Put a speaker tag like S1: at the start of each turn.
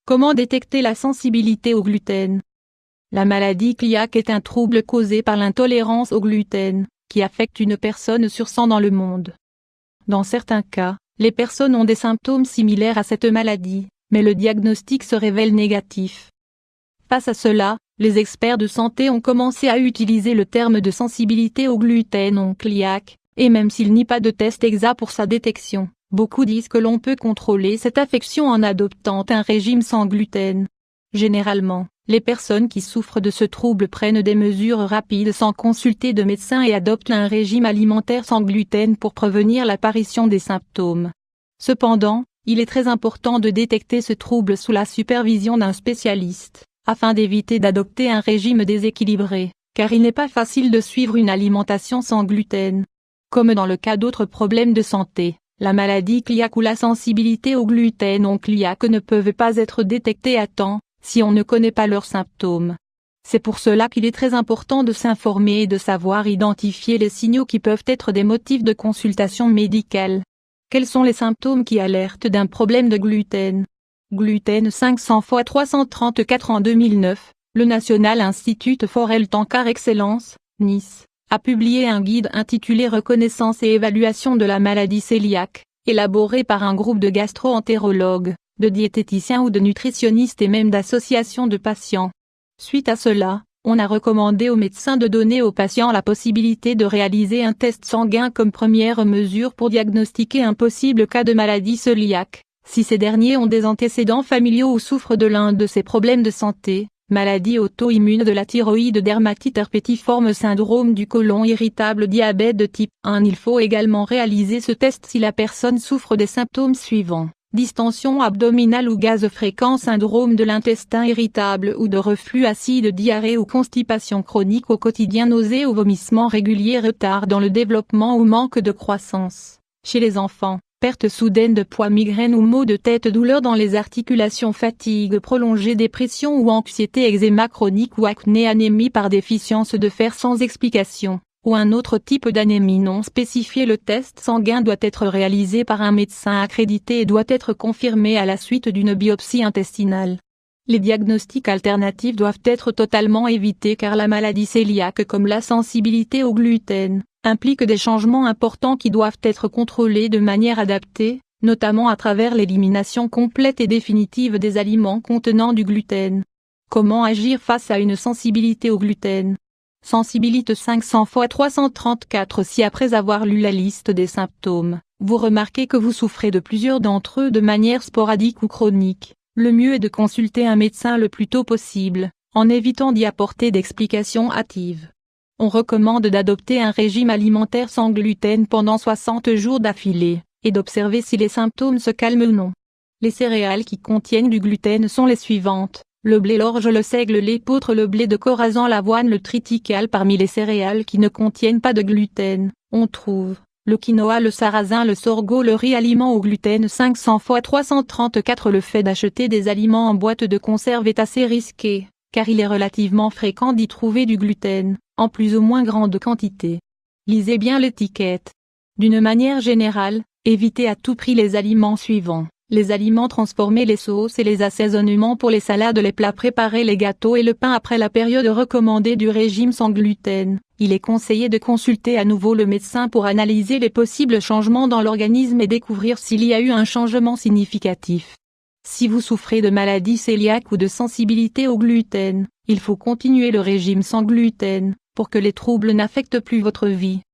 S1: Comment détecter la sensibilité au gluten? La maladie cœliaque est un trouble causé par l'intolérance au gluten, qui affecte une personne sur 100 dans le monde. Dans certains cas, les personnes ont des symptômes similaires à cette maladie, mais le diagnostic se révèle négatif. Face à cela, les experts de santé ont commencé à utiliser le terme de sensibilité au gluten non cœliaque, et même s'il n'y a pas de test exact pour sa détection, beaucoup disent que l'on peut contrôler cette affection en adoptant un régime sans gluten. Généralement, les personnes qui souffrent de ce trouble prennent des mesures rapides sans consulter de médecin et adoptent un régime alimentaire sans gluten pour prévenir l'apparition des symptômes. Cependant, il est très important de détecter ce trouble sous la supervision d'un spécialiste, afin d'éviter d'adopter un régime déséquilibré, car il n'est pas facile de suivre une alimentation sans gluten. Comme dans le cas d'autres problèmes de santé, la maladie cœliaque ou la sensibilité au gluten non cœliaque ne peuvent pas être détectées à temps, si on ne connaît pas leurs symptômes. C'est pour cela qu'il est très important de s'informer et de savoir identifier les signaux qui peuvent être des motifs de consultation médicale. Quels sont les symptômes qui alertent d'un problème de gluten? Gluten 500 x 334 en 2009, le National Institute for Health Care Excellence, Nice, a publié un guide intitulé Reconnaissance et évaluation de la maladie cœliaque, élaboré par un groupe de gastro-entérologues, de diététiciens ou de nutritionnistes et même d'associations de patients. Suite à cela, on a recommandé aux médecins de donner aux patients la possibilité de réaliser un test sanguin comme première mesure pour diagnostiquer un possible cas de maladie cœliaque, si ces derniers ont des antécédents familiaux ou souffrent de l'un de ces problèmes de santé, maladie auto-immune de la thyroïde, dermatite herpétiforme, syndrome du côlon irritable, diabète de type 1. Il faut également réaliser ce test si la personne souffre des symptômes suivants: distension abdominale ou gaz fréquent, syndrome de l'intestin irritable ou de reflux acide, diarrhée ou constipation chronique au quotidien, nausées ou vomissements réguliers, retard dans le développement ou manque de croissance. Chez les enfants, perte soudaine de poids, migraine ou maux de tête, douleurs dans les articulations, fatigue prolongée, dépression ou anxiété, eczéma chronique ou acné, anémie par déficience de fer sans explication, ou un autre type d'anémie non spécifiée. Le test sanguin doit être réalisé par un médecin accrédité et doit être confirmé à la suite d'une biopsie intestinale. Les diagnostics alternatifs doivent être totalement évités car la maladie cœliaque, comme la sensibilité au gluten, implique des changements importants qui doivent être contrôlés de manière adaptée, notamment à travers l'élimination complète et définitive des aliments contenant du gluten. Comment agir face à une sensibilité au gluten? Sensibilité 500 x 334. Si après avoir lu la liste des symptômes, vous remarquez que vous souffrez de plusieurs d'entre eux de manière sporadique ou chronique, le mieux est de consulter un médecin le plus tôt possible, en évitant d'y apporter d'explications hâtives. On recommande d'adopter un régime alimentaire sans gluten pendant 60 jours d'affilée, et d'observer si les symptômes se calment ou non. Les céréales qui contiennent du gluten sont les suivantes: le blé, l'orge, le seigle, l'épeautre, le blé de corazon, l'avoine, le triticale. Parmi les céréales qui ne contiennent pas de gluten, on trouve le quinoa, le sarrasin, le sorgho, le riz. Aliments au gluten 500 x 334. Le fait d'acheter des aliments en boîte de conserve est assez risqué, car il est relativement fréquent d'y trouver du gluten, en plus ou moins grande quantité. Lisez bien l'étiquette. D'une manière générale, évitez à tout prix les aliments suivants: les aliments transformés, les sauces et les assaisonnements pour les salades, les plats préparés, les gâteaux et le pain. Après la période recommandée du régime sans gluten, il est conseillé de consulter à nouveau le médecin pour analyser les possibles changements dans l'organisme et découvrir s'il y a eu un changement significatif. Si vous souffrez de maladie cœliaque ou de sensibilité au gluten, il faut continuer le régime sans gluten, pour que les troubles n'affectent plus votre vie.